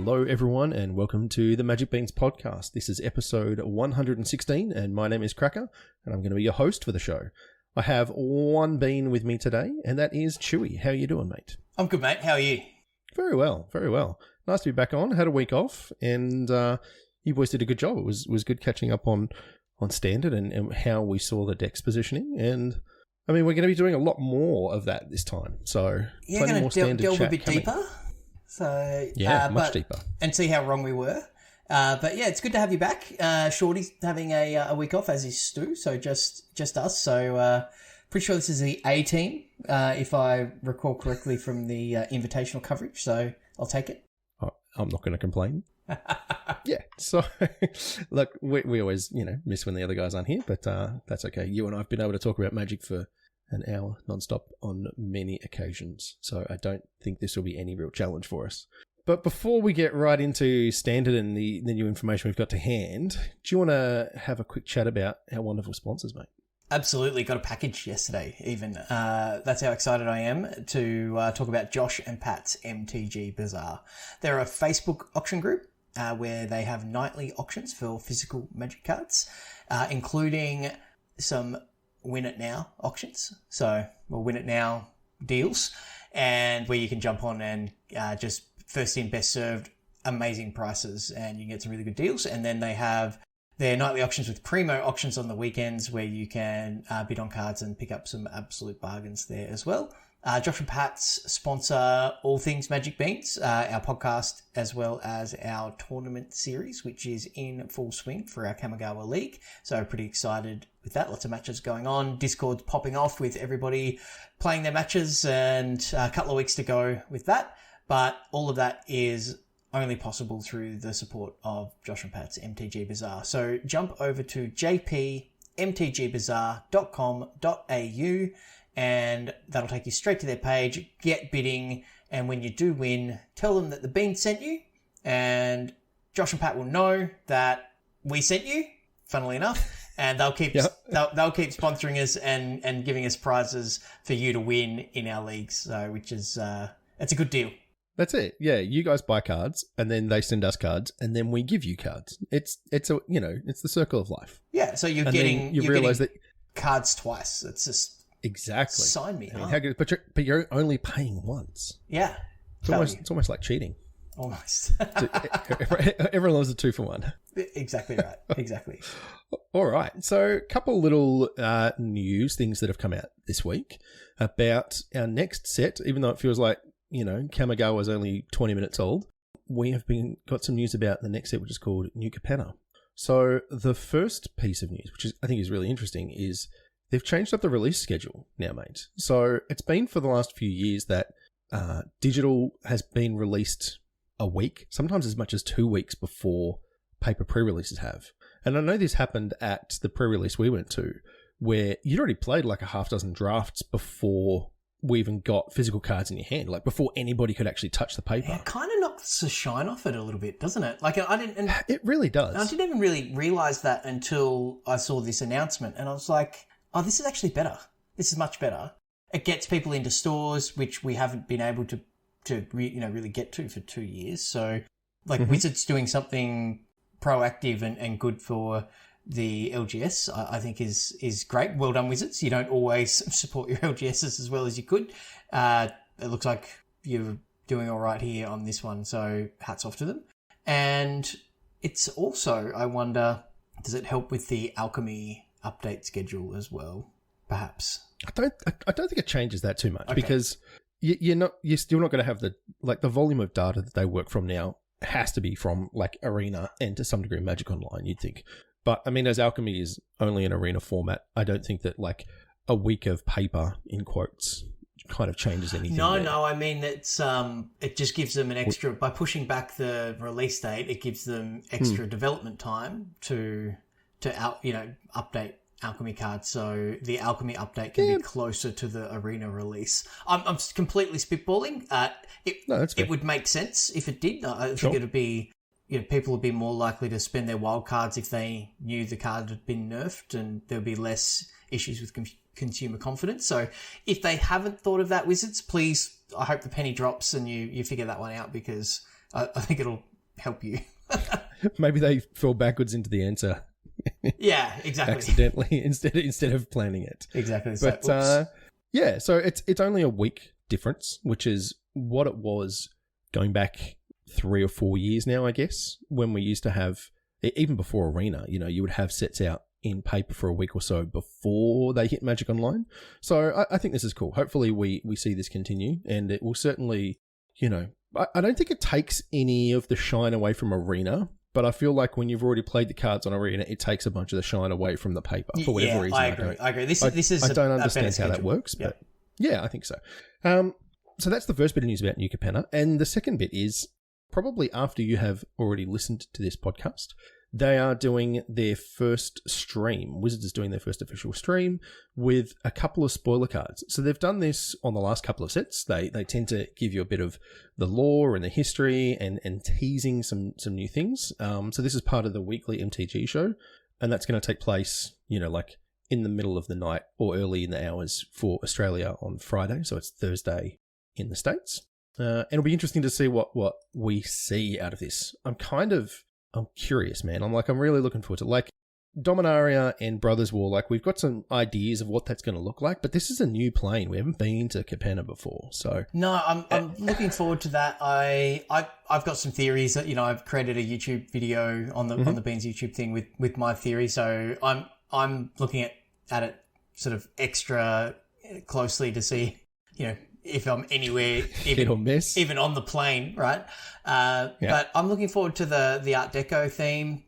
Hello, everyone, and welcome to the Magic Beans podcast. This is episode 116, and my name is Cracker, and I'm going to be your host for the show. I have one bean with me today, and that is Chewy. How are you doing, mate? I'm good, mate. How are you? Very well, very well. Nice to be back on. Had a week off, and you boys did a good job. It was good catching up on Standard and how we saw the deck's positioning, and I mean, we're going to be doing a lot more of that this time. So, yeah, going to delve a bit deeper. So, much deeper. And see how wrong we were. But yeah, it's good to have you back. Shorty's having a week off, as is Stu, so just us. So, pretty sure this is the A team, if I recall correctly from the invitational coverage. So, I'll take it. I'm not going to complain. Yeah, so look, we always, miss when the other guys aren't here, but that's okay. You and I have been able to talk about Magic for an hour nonstop on many occasions, so I don't think this will be any real challenge for us. But before we get right into Standard and the new information we've got to hand, do you want to have a quick chat about our wonderful sponsors, mate? Absolutely. Got a package yesterday, even. That's how excited I am to talk about Josh and Pat's MTG Bazaar. They're a Facebook auction group where they have nightly auctions for physical Magic cards, including some Win It Now auctions. So, Win It Now deals, and where you can jump on and just first in, best served, amazing prices, and you can get some really good deals. And then they have their nightly auctions with Primo auctions on the weekends where you can bid on cards and pick up some absolute bargains there as well. Josh and Pat's sponsor all things Magic Beans, our podcast, as well as our tournament series, which is in full swing for our Kamigawa League. So pretty excited with that. Lots of matches going on. Discord's popping off with everybody playing their matches, and a couple of weeks to go with that. But all of that is only possible through the support of Josh and Pat's MTG Bazaar. So jump over to jpmtgbazaar.com.au and that'll take you straight to their page. Get bidding, and when you do win, tell them that the Bean sent you, and Josh and Pat will know that we sent you, funnily enough, and they'll keep they'll keep sponsoring us and giving us prizes for you to win in our leagues. So, which is it's a good deal. That's it. Yeah, you guys buy cards, and then they send us cards, and then we give you cards. It's it's the circle of life. Yeah, so you're getting cards twice. It's just exactly. Sign me up. How good, but you're only paying once. Yeah, it's almost like cheating. Almost. Everyone loves a 2-for-1. Exactly right. Exactly. All right. So, a couple little news things that have come out this week about our next set. Even though it feels like Kamigawa is only 20 minutes old, we have got some news about the next set, which is called New Capenna. So the first piece of news, which I think is really interesting, is they've changed up the release schedule now, mate. So it's been for the last few years that digital has been released a week, sometimes as much as 2 weeks before paper pre-releases have. And I know this happened at the pre-release we went to, where you'd already played like a half dozen drafts before we even got physical cards in your hand, like before anybody could actually touch the paper. It kind of knocks the shine off it a little bit, doesn't it? Like I didn't. And it really does. I didn't even really realize that until I saw this announcement, and I was like, "Oh, this is actually better. This is much better." It gets people into stores, which we haven't been able to really get to for 2 years. So, like Wizards doing something proactive and good for the LGS, I think is great. Well done, Wizards. You don't always support your LGSs as well as you could. It looks like you're doing all right here on this one, so hats off to them. And it's also, I wonder, does it help with the Alchemy update schedule as well? Perhaps. I don't think it changes that too much, because you're still not going to have the volume of data that they work from now has to be from like Arena and to some degree Magic Online, you'd think. But I mean, as Alchemy is only an Arena format, I don't think that like a week of paper in quotes kind of changes anything. No, I mean it's it just gives them an extra, by pushing back the release date, it gives them extra development time to update Alchemy cards, so the Alchemy update can be closer to the Arena release. I'm completely spitballing. It would make sense if it did. I think it would be, people would be more likely to spend their wild cards if they knew the card had been nerfed, and there would be less issues with consumer confidence. So if they haven't thought of that, Wizards, please, I hope the penny drops and you figure that one out, because I think it'll help you. Maybe they fell backwards into the answer. Yeah, exactly. Accidentally instead of planning it. Exactly. But so it's only a week difference, which is what it was going back 3 or 4 years now, I guess, when we used to have, even before Arena, you would have sets out in paper for a week or so before they hit Magic Online. So I think this is cool. Hopefully we see this continue, and it will certainly, I don't think it takes any of the shine away from Arena, but I feel like when you've already played the cards on Arena, it takes a bunch of the shine away from the paper for whatever reason. I agree. This is I don't understand how that works, but yeah, I think so. So that's the first bit of news about New Capenna. And the second bit is probably after you have already listened to this podcast, they are doing their first stream. Wizards is doing their first official stream with a couple of spoiler cards. So they've done this on the last couple of sets. They tend to give you a bit of the lore and the history and teasing some new things. So this is part of the weekly MTG show, and that's going to take place, like in the middle of the night or early in the hours for Australia on Friday. So it's Thursday in the States. And it'll be interesting to see what we see out of this. I'm curious, man. I'm really looking forward to it. Like Dominaria and Brothers War, we've got some ideas of what that's going to look like, but this is a new plane. We haven't been to Capenna before, so no, I'm looking forward to that. I've got some theories that I've created a YouTube video on the Beans YouTube thing with my theory, so I'm looking at it sort of extra closely to see if I'm anywhere, even on the plane, right? But I'm looking forward to the Art Deco theme.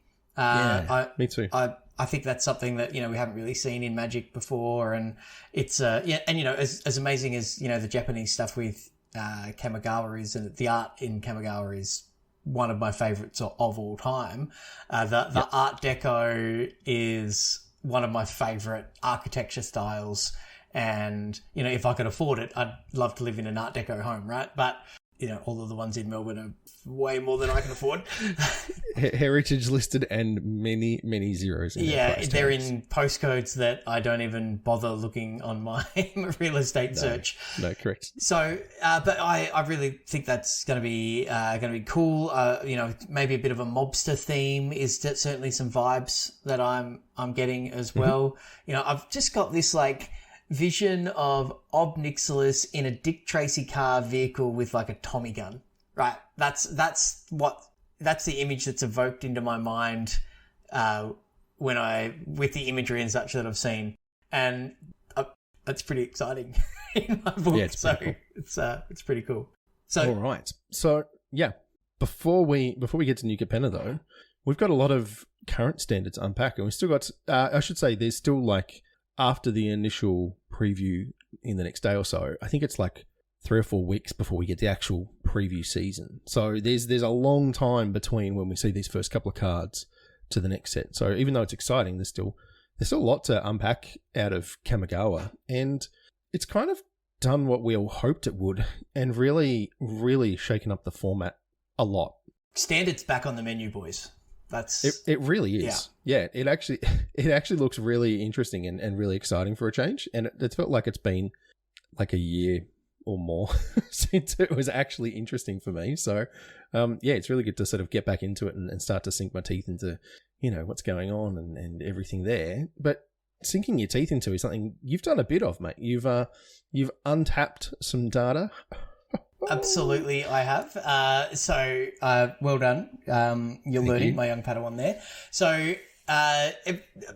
Me too. I think that's something that we haven't really seen in Magic before, and it's as amazing as the Japanese stuff with Kamigawa is, and the art in Kamigawa is one of my favorites of all time. The Art Deco is one of my favorite architecture styles. And, if I could afford it, I'd love to live in an Art Deco home, right? But, all of the ones in Melbourne are way more than I can afford. Heritage listed and many, many zeros. They're in postcodes that I don't even bother looking on my real estate search. No, correct. So, but I really think that's going to be cool. Maybe a bit of a mobster theme is certainly some vibes that I'm getting as well. I've just got this vision of Ob Nixilis in a Dick Tracy car vehicle with a Tommy gun, right? That's the image that's evoked into my mind with the imagery and such that I've seen, and that's pretty exciting in my book. Yeah, it's pretty cool. It's pretty cool. So all right, so yeah, before we get to New Capenna though, we've got a lot of current standards to unpack, and we still got. I should say, there's still after the initial preview in the next day or so, I think it's 3 or 4 weeks before we get the actual preview season. So there's a long time between when we see these first couple of cards to the next set. So even though it's exciting, there's still a lot to unpack out of Kamigawa, and it's kind of done what we all hoped it would, and really, really shaken up the format a lot. Standard's back on the menu, boys. It really is. Yeah, it actually looks really interesting and really exciting for a change. And it's felt like it's been a year or more since it was actually interesting for me. So, it's really good to sort of get back into it and start to sink my teeth into, what's going on and everything there. But sinking your teeth into is something you've done a bit of, mate. You've untapped some data. Absolutely, I have. Well done. You're learning, my young Padawan there. So,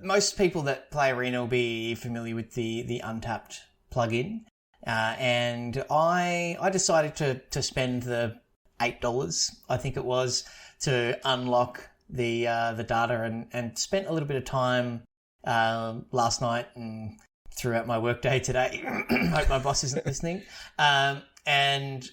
most people that play Arena will be familiar with the Untapped plugin. And I decided to spend the $8, I think it was, to unlock the data and spent a little bit of time last night and throughout my workday today. Hope my boss isn't listening. And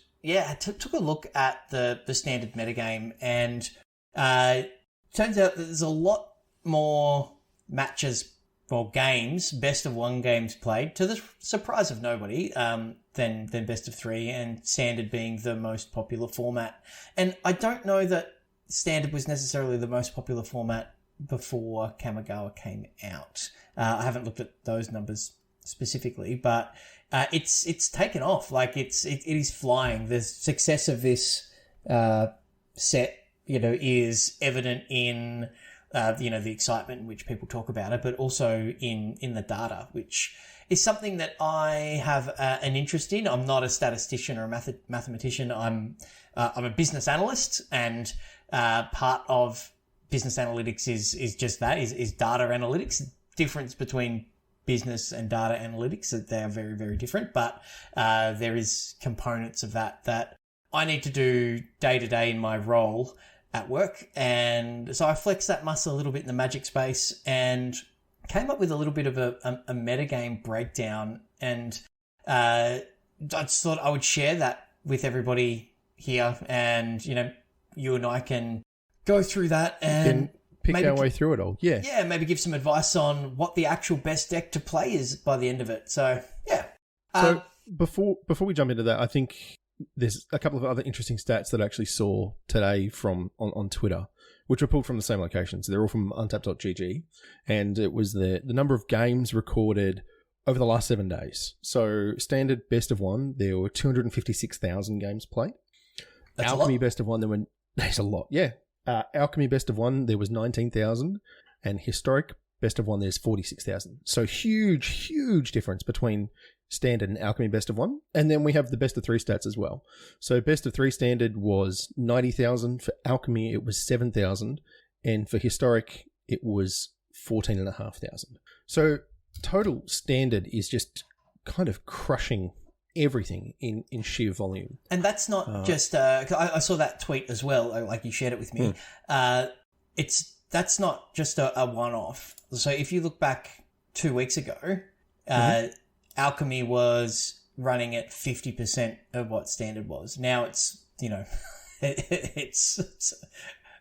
took a look at the standard metagame, and turns out that there's a lot more matches or games, best of one games played, to the surprise of nobody, than best of three, and standard being the most popular format. And I don't know that standard was necessarily the most popular format before Kamigawa came out. I haven't looked at those numbers specifically, but it's taken off. It is flying. The success of this set is evident in, the excitement in which people talk about it, but also in the data, which is something that I have an interest in. I'm not a statistician or a mathematician. I'm a business analyst, and part of business analytics is just that, is data analytics. Difference between business and data analytics, that they are very, very different, but there is components of that I need to do day to day in my role at work. And so I flexed that muscle a little bit in the Magic space and came up with a little bit of a metagame breakdown. And I just thought I would share that with everybody here, and, you and I can go through that and pick our way through it all. Yeah. Yeah, maybe give some advice on what the actual best deck to play is by the end of it. So, yeah. So before we jump into that, I think there's a couple of other interesting stats that I actually saw today from on Twitter, which were pulled from the same locations. They're all from untapped.gg, and it was the number of games recorded over the last 7 days. So standard best of one, there were 256,000 games played. That's Alchemy a lot. best of one, there's a lot, yeah. Alchemy best of one, there was 19,000, and historic best of one, there's 46,000. So huge difference between standard and alchemy best of one. And then we have the best of three stats as well. So best of three standard was 90,000. For alchemy, it was 7,000. And for historic, it was 14,500. So total standard is just kind of crushing everything in sheer volume. And that's not just... I saw that tweet as well, like you shared it with me. That's not just a one-off. So if you look back 2 weeks ago, Alchemy was running at 50% of what standard was. Now it's, it's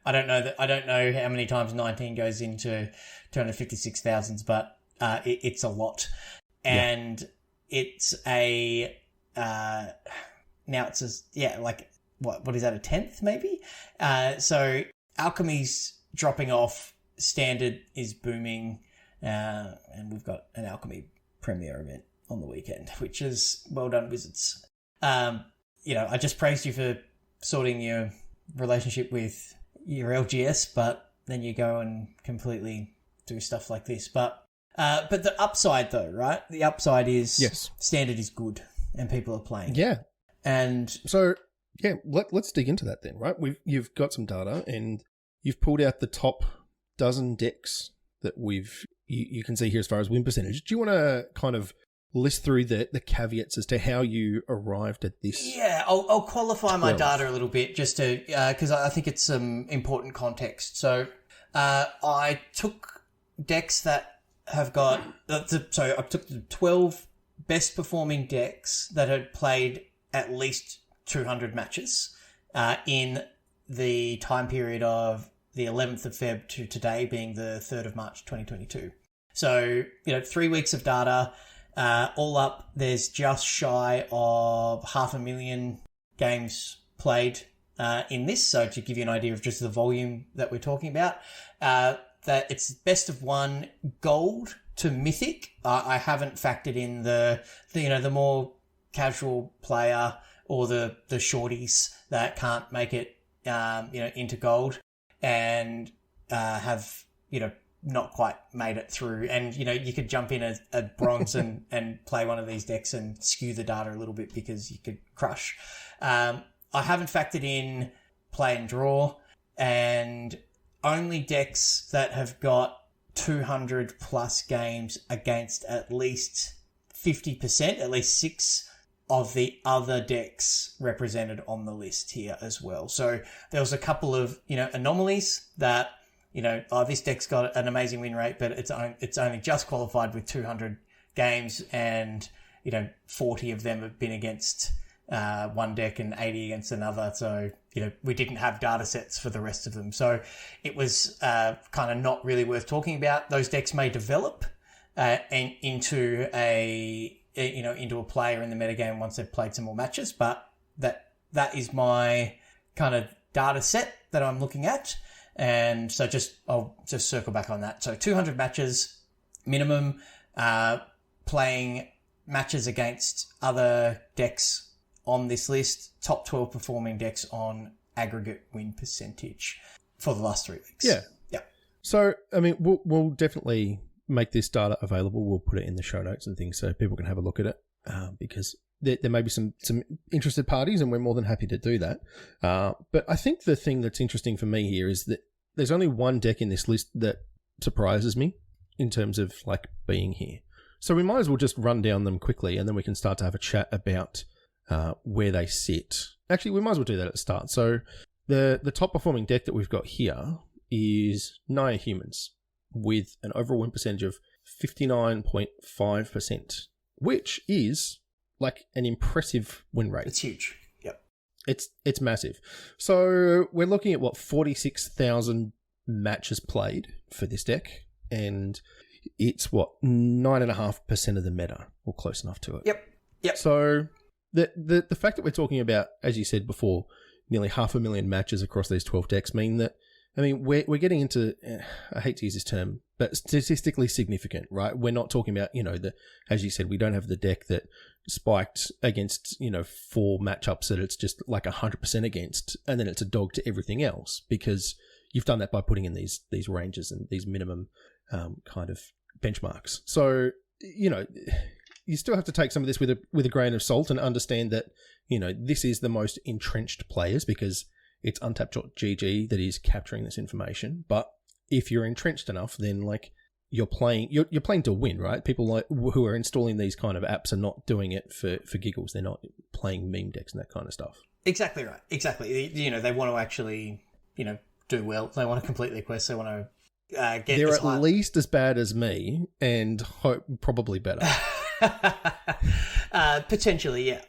I don't know how many times 19 goes into 256,000, but it's a lot. And it's a now it's what is that, a 10th maybe? So Alchemy's dropping off, standard is booming, and we've got an Alchemy Premier event on the weekend, which is well done, Wizards. I just praised you for sorting your relationship with your LGS, but then you go and completely do stuff like this. But the upside though, right? The upside is standard is good and people are playing. Yeah. And so, let's dig into that then, right? You've got some data and you've pulled out the top dozen decks that you can see here as far as win percentage. Do you want to kind of list through the caveats as to how you arrived at this? Yeah, I'll qualify my data a little bit just to, because I think it's some important context. So I took decks that have got, I took the 12 best performing decks that had played at least 200 matches in the time period of the 11th of Feb to today being the 3rd of March 2022. So, 3 weeks of data. All up, there's just shy of 500,000 games played in this. So to give you an idea of just the volume that we're talking about, that it's best of one gold to mythic. I haven't factored in the more casual player or the shorties that can't make it into gold and have not quite made it through. And, you could jump in at bronze and play one of these decks and skew the data a little bit because you could crush. I haven't factored in play and draw, and only decks that have got 200 plus games against at least 50%, at least 6 of the other decks represented on the list here as well. So there was a couple of, anomalies that, this deck's got an amazing win rate, but it's only just qualified with 200 games, and 40 of them have been against one deck and 80 against another. So we didn't have data sets for the rest of them, so it was kind of not really worth talking about. Those decks may develop and into a player in the metagame once they've played some more matches, but that is my kind of data set that I'm looking at. And so I'll just circle back on that. So 200 matches minimum, playing matches against other decks on this list, top 12 performing decks on aggregate win percentage for the last 3 weeks. Yeah. Yeah. So, I mean, we'll definitely make this data available. We'll put it in the show notes and things so people can have a look at it because there may be some interested parties and we're more than happy to do that. But I think the thing that's interesting for me here is that there's only one deck in this list that surprises me in terms of like being here. So we might as well just run down them quickly and then we can start to have a chat about where they sit. Actually, we might as well do that at the start. So the top performing deck that we've got here is Naya Humans with an overall win percentage of 59.5%, which is like an impressive win rate. It's huge. Yep. It's massive. So we're looking at 46,000 matches played for this deck, and it's 9.5% of the meta, or close enough to it. Yep. So the fact that we're talking about, as you said before, nearly 500,000 matches across these 12 decks mean that, I mean, we're getting into, I hate to use this term, but statistically significant, right? We're not talking about, as you said, we don't have the deck that spiked against, 4 matchups that it's just like 100% against, and then it's a dog to everything else, because you've done that by putting in these ranges and these minimum kind of benchmarks. So, you still have to take some of this with a grain of salt and understand that, this is the most entrenched players because it's Untapped.gg that is capturing this information. But if you're entrenched enough, then like you're playing to win, right? People like who are installing these kind of apps are not doing it for giggles. They're not playing meme decks and that kind of stuff. Exactly right. Exactly. They want to actually, do well. They want to complete their quest. They want to get. They're at least as bad as me, and probably better. Potentially, yeah.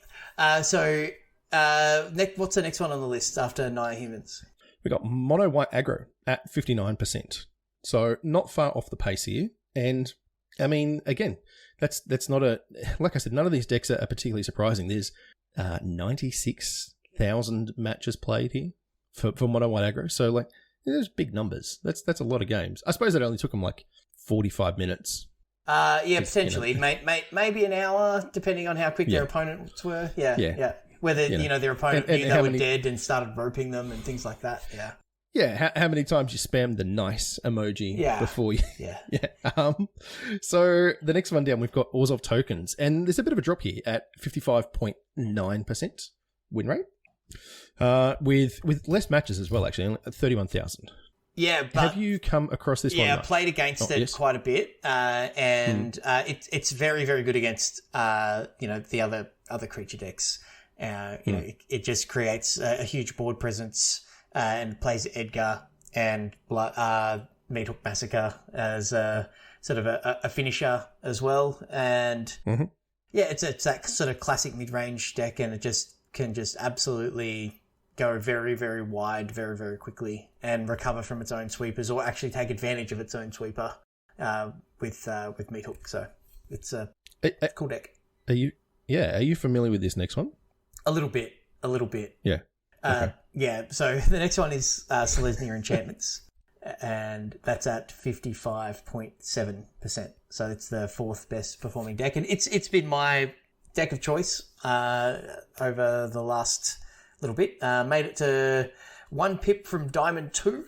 So, what's the next one on the list after Naya Humans? We got Mono White Aggro at 59%. So not far off the pace here. And I mean, again, that's not like I said, none of these decks are particularly surprising. There's 96,000 matches played here for Mono White Aggro. So like, there's big numbers. That's a lot of games. I suppose it only took them like 45 minutes. Yeah, potentially. Maybe an hour, depending on how quick their opponents were. Yeah. Whether, their opponent knew they were dead and started roping them and things like that. Yeah. Yeah, how many times you spammed the nice emoji before you... Yeah. So the next one down, we've got Orzhov Tokens, and there's a bit of a drop here at 55.9% win rate, with less matches as well, actually, 31,000. Yeah, but... Have you come across this one? Yeah, I played against it quite a bit, and it's very, very good against, the other creature decks. It just creates a huge board presence and plays Edgar and Meat Hook Massacre as a sort of a finisher as well. And it's that sort of classic mid-range deck, and it just can just absolutely go very, very wide very, very quickly and recover from its own sweepers, or actually take advantage of its own sweeper with Meat Hook. So it's a cool deck. Are you familiar with this next one? A little bit. Yeah. Okay. Yeah, so the next one is Selesnya Enchantments, and that's at 55.7%. So it's the 4th best performing deck, and it's been my deck of choice over the last little bit. Made it to 1 pip from Diamond 2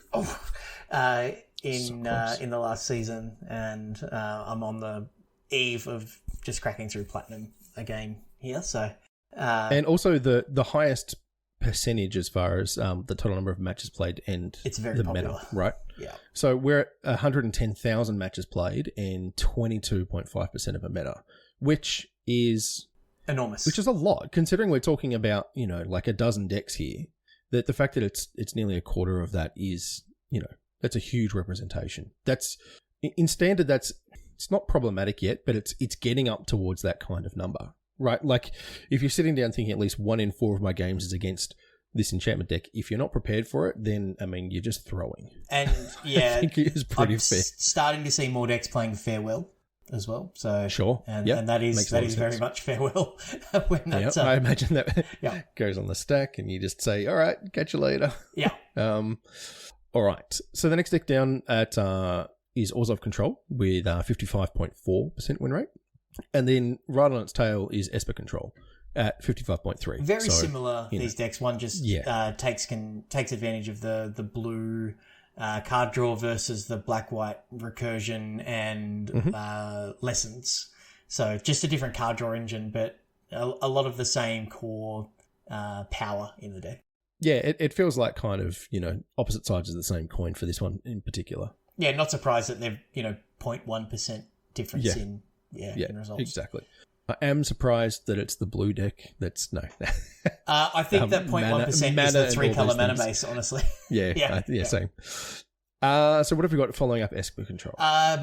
in the last season, and I'm on the eve of just cracking through Platinum again here. So and also the highest percentage as far as the total number of matches played and it's very the popular. meta, right? Yeah. So we're at 110,000 matches played and 22.5% of a meta, which is enormous. Which is a lot, considering we're talking about, like a dozen decks here. That the fact that it's nearly a quarter of that is, that's a huge representation. That's in standard. It's not problematic yet, but it's getting up towards that kind of number. Right, like if you're sitting down thinking at least 1 in 4 of my games is against this enchantment deck, if you're not prepared for it, then I mean you're just throwing. And yeah, I think it is pretty fair. Starting to see more decks playing Farewell as well. So sure, and that is very much Farewell. When that's, I imagine that goes on the stack, and you just say, "All right, catch you later." Yeah. All right. So the next deck down at is Orzhov Control with 55.4% win rate. And then right on its tail is Esper Control at 55.3. Very similar, these decks. One just takes advantage of the blue card draw versus the black-white recursion and lessons. So just a different card draw engine, but a lot of the same core power in the deck. Yeah, it feels like kind of, opposite sides of the same coin for this one in particular. Yeah, not surprised that they're, 0.1% difference in results. Exactly. I am surprised that it's the blue deck that's no. I think that 0.1% is the 3-color mana base, honestly. Yeah, same. So what have we got following up Esper Control?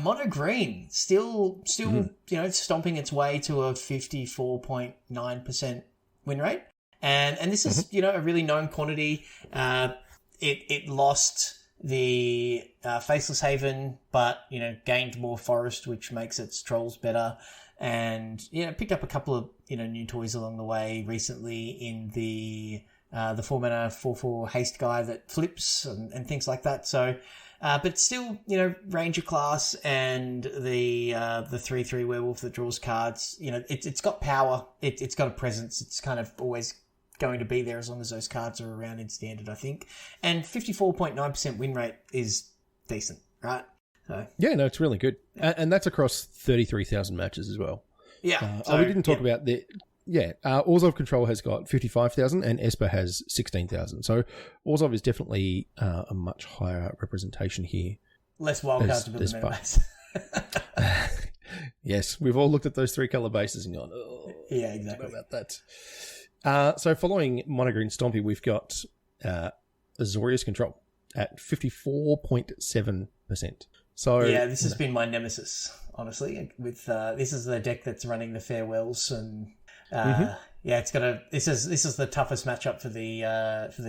Mono green, still, stomping its way to a 54.9% win rate. And this is, a really known quantity. It lost the Faceless Haven, but, gained more forest, which makes its trolls better. And, picked up a couple of, new toys along the way recently in the 4-mana 4/4 haste guy that flips and things like that. So, but still, Ranger class and the 3/3 werewolf that draws cards, it's got power. It's got a presence. It's kind of always going to be there as long as those cards are around in standard, I think. And 54.9% win rate is decent, right? So, yeah, no, it's really good. And that's across 33,000 matches as well. Yeah. We didn't talk about the... Yeah, Orzhov Control has got 55,000 and Esper has 16,000. So Orzhov is definitely a much higher representation here. Less wildcards to build the mana base. Yes, we've all looked at those 3-color bases and gone, yeah, exactly. What about that? So following Monogreen Stompy, we've got Azorius Control at 54.7%. So yeah, this has been my nemesis, honestly. With this is the deck that's running the farewells, and it's got this is the toughest matchup for the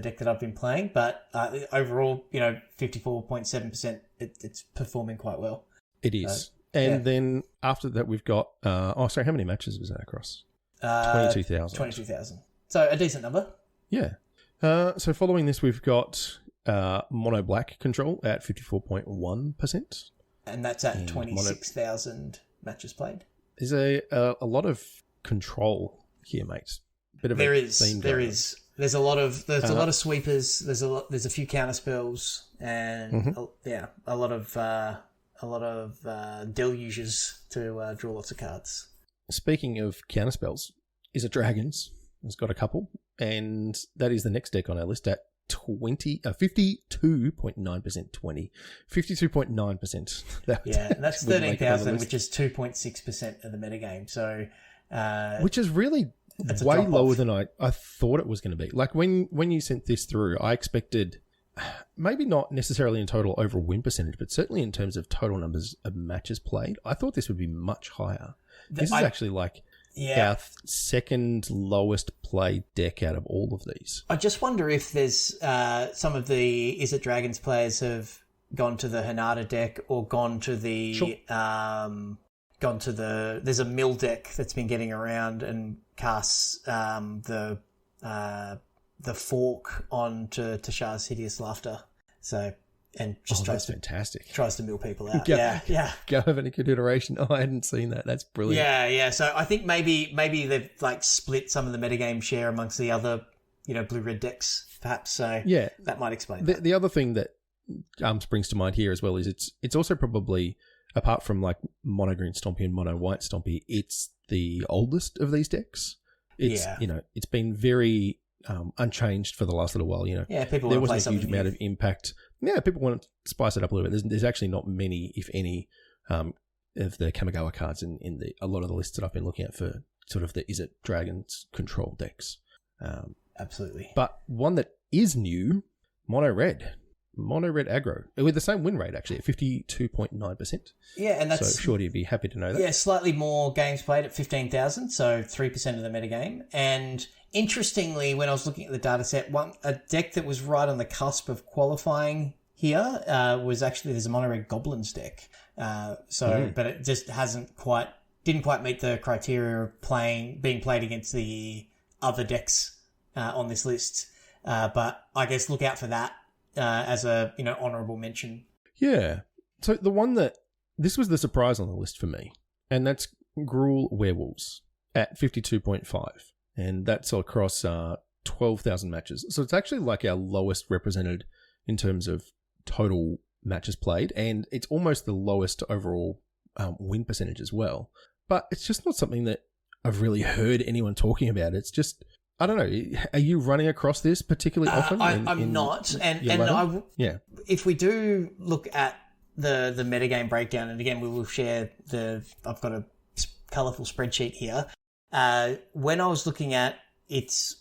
deck that I've been playing. But overall, 54.7%, it's performing quite well. It is. Then after that, we've got how many matches was that across? 22,000. 22,000. So a decent number. Yeah. So following this, we've got Mono Black Control at 54.1%. And that's at 26,000 matches played. There's a lot of control here, mate. There is. There's a lot of sweepers. There's a few counter spells, and a lot of deluges to draw lots of cards. Speaking of counter spells, is it Dragons? It's got a couple, and that is the next deck on our list at 52.9%. 52.9%. That's 13,000, which is 2.6% of the metagame. So, which is really way lower than I thought it was going to be. Like when you sent this through, I expected maybe not necessarily in total overall win percentage, but certainly in terms of total numbers of matches played. I thought this would be much higher. This is actually like our second lowest played deck out of all of these. I just wonder if there's some of the Is It Dragons players have gone to the Hanada deck or gone to the there's a mill deck that's been getting around and casts the fork onto Tashar's Hideous Laughter. So and just tries to mill people out. Go have any good iteration. I hadn't seen that. That's brilliant. Yeah. So I think maybe they've like split some of the metagame share amongst the other, blue-red decks, perhaps. So that might explain that. The other thing that springs to mind here as well is it's also probably, apart from like Mono Green Stompy and Mono White Stompy, it's the oldest of these decks. It's it's been very unchanged for the last little while. People there want to play wasn't a huge something amount new. of impact. Yeah, people want to spice it up a little bit. There's actually not many, if any, of the Kamigawa cards in a lot of the lists that I've been looking at for sort of the Is It Dragons control decks. Absolutely. But one that is new, Mono Red aggro, with the same win rate actually at 52.9%. Yeah, and that's so Shorty would be happy to know that. Yeah, slightly more games played at 15,000, so 3% of the metagame. And interestingly, when I was looking at the data set, a deck that was right on the cusp of qualifying here was actually there's a Mono Red Goblins deck. But it just didn't quite meet the criteria of being played against the other decks on this list. But I guess look out for that as a honourable mention. Yeah. So the one this was the surprise on the list for me, and that's Gruul Werewolves at 52.5. and that's across 12,000 matches. So it's actually like our lowest represented in terms of total matches played, and it's almost the lowest overall win percentage as well. But it's just not something that I've really heard anyone talking about. It's just, I don't know. Are you running across this particularly often? I'm not. Yeah. If we do look at the metagame breakdown, and again, we will share I've got a colourful spreadsheet here. When I was looking at its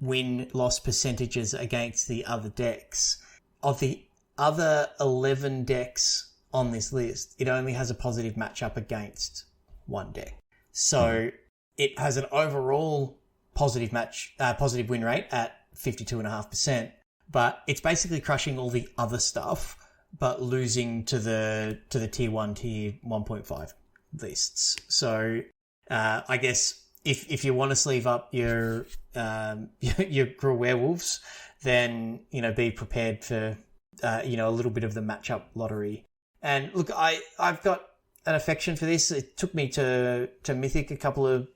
win-loss percentages against the other decks, of the other 11 decks on this list, it only has a positive matchup against one deck. So it has an overall positive win rate at 52.5%, but it's basically crushing all the other stuff, but losing to the tier 1, tier 1.5 lists. So I guess if you want to sleeve up your Gruul Werewolves, then be prepared for a little bit of the matchup lottery. And look, I've got an affection for this. It took me to Mythic a couple of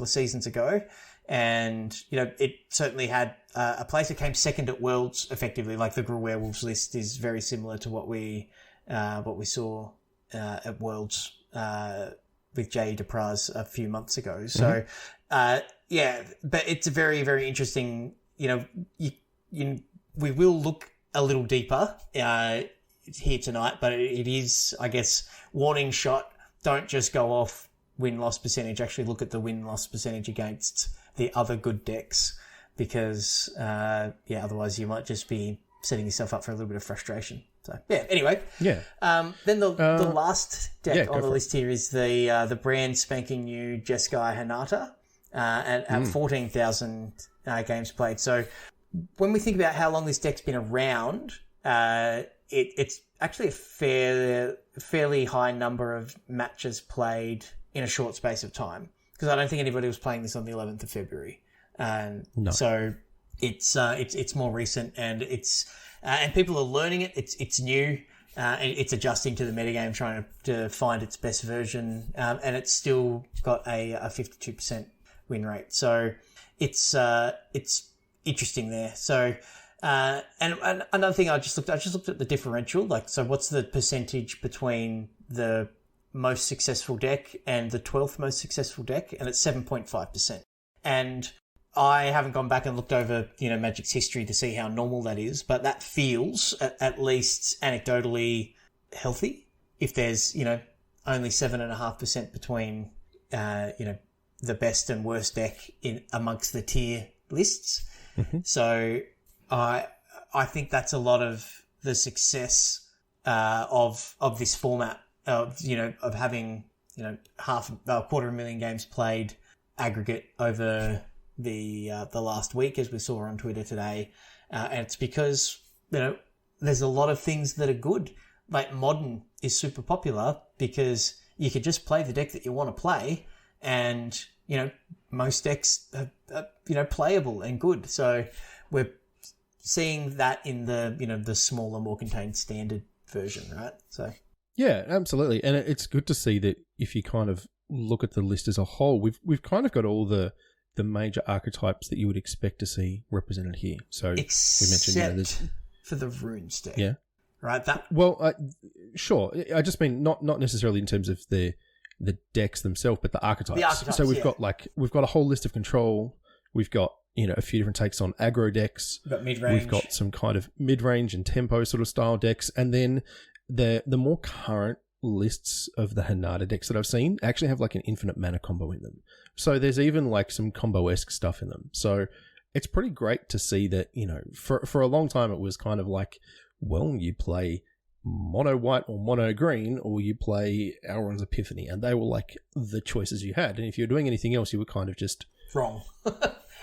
seasons ago, and it certainly had a place. It came second at Worlds, effectively. Like the Gruul Werewolves list is very similar to what we saw at Worlds with Jay DePraz a few months ago. So but it's a very, very interesting. We will look a little deeper here tonight, but it is, I guess, warning shot. Don't just go off win-loss percentage. Actually look at the win-loss percentage against the other good decks, because otherwise you might just be setting yourself up for a little bit of frustration. So anyway. Yeah. Then the last deck on the list here is the brand spanking new Jeskai Hinata at 14,000 games played. So when we think about how long this deck's been around, it's actually a fairly high number of matches played in a short space of time, because I don't think anybody was playing this on the 11th of February. No. So it's more recent, and and people are learning it. It's new. It's adjusting to the metagame, trying to find its best version, and it's still got a 52% win rate. So it's interesting there. So and another thing I just looked at the differential. Like, so what's the percentage between the most successful deck and the 12th most successful deck? And it's 7.5%. And I haven't gone back and looked over, Magic's history to see how normal that is, but that feels at least anecdotally healthy. If there's, only 7.5% between, the best and worst deck amongst the tier lists. Mm-hmm. So I think that's a lot of the success of this format of having a 250,000 games played aggregate over the last week, as we saw on Twitter today, and it's because there's a lot of things that are good. Like Modern is super popular because you could just play the deck that you want to play, and most decks are playable and good. So we're seeing that in the smaller, more contained standard version, right? So yeah, absolutely, and it's good to see that if you kind of look at the list as a whole, we've kind of got all the major archetypes that you would expect to see represented here. So except we mentioned for the runes deck, yeah, right? Sure. I just mean not necessarily in terms of the decks themselves, but the archetypes. So we've got a whole list of control. We've got a few different takes on aggro decks. We've got mid-range. We've got some kind of mid-range and tempo sort of style decks, and then the more current lists of the Hinata decks that I've seen actually have like an infinite mana combo in them. So there's even like some combo-esque stuff in them. So it's pretty great to see that, for a long time it was kind of like, well, you play mono white or mono green, or you play Elrond's Epiphany, and they were like the choices you had. And if you're doing anything else, you were kind of just wrong.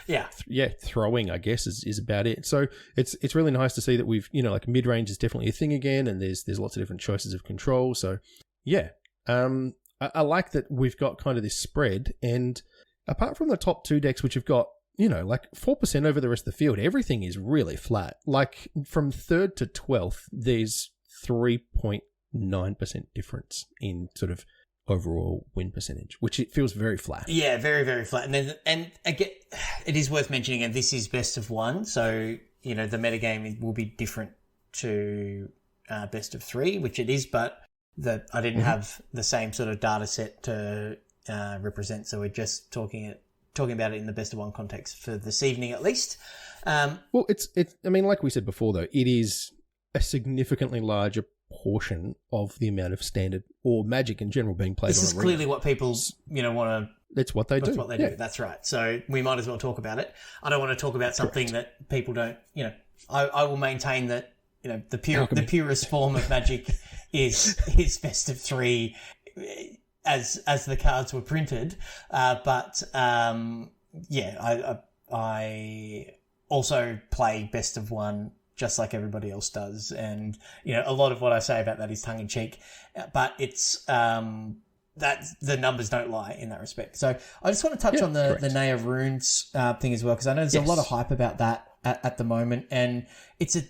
Yeah, throwing, I guess, is about it. So it's really nice to see that we've, like mid-range is definitely a thing again, and there's lots of different choices of control. So yeah, I like that we've got kind of this spread, and apart from the top two decks, which have got, like 4% over the rest of the field, everything is really flat. Like from 3rd to 12th, there's 3.9% difference in sort of overall win percentage, which it feels very flat. Yeah, very, very flat. And again, it is worth mentioning, and this is best of one, so, the metagame will be different to best of three, which it is, but I didn't have the same sort of data set to represent, so we're just talking about it in the best of one context for this evening at least. Well, it's. I mean, like we said before, though, it is a significantly larger portion of the amount of standard or Magic in general being played. This is clearly what people, want to. That's what they do. That's what they do. That's right. So we might as well talk about it. I don't want to talk about something that people don't. I will maintain that the purest form of Magic is best of three, as the cards were printed. But I also play best of one just like everybody else does. And, a lot of what I say about that is tongue in cheek, but it's, that the numbers don't lie in that respect. So I just want to touch on the Naya Runes thing as well, because I know there's a lot of hype about that at the moment. And it's, a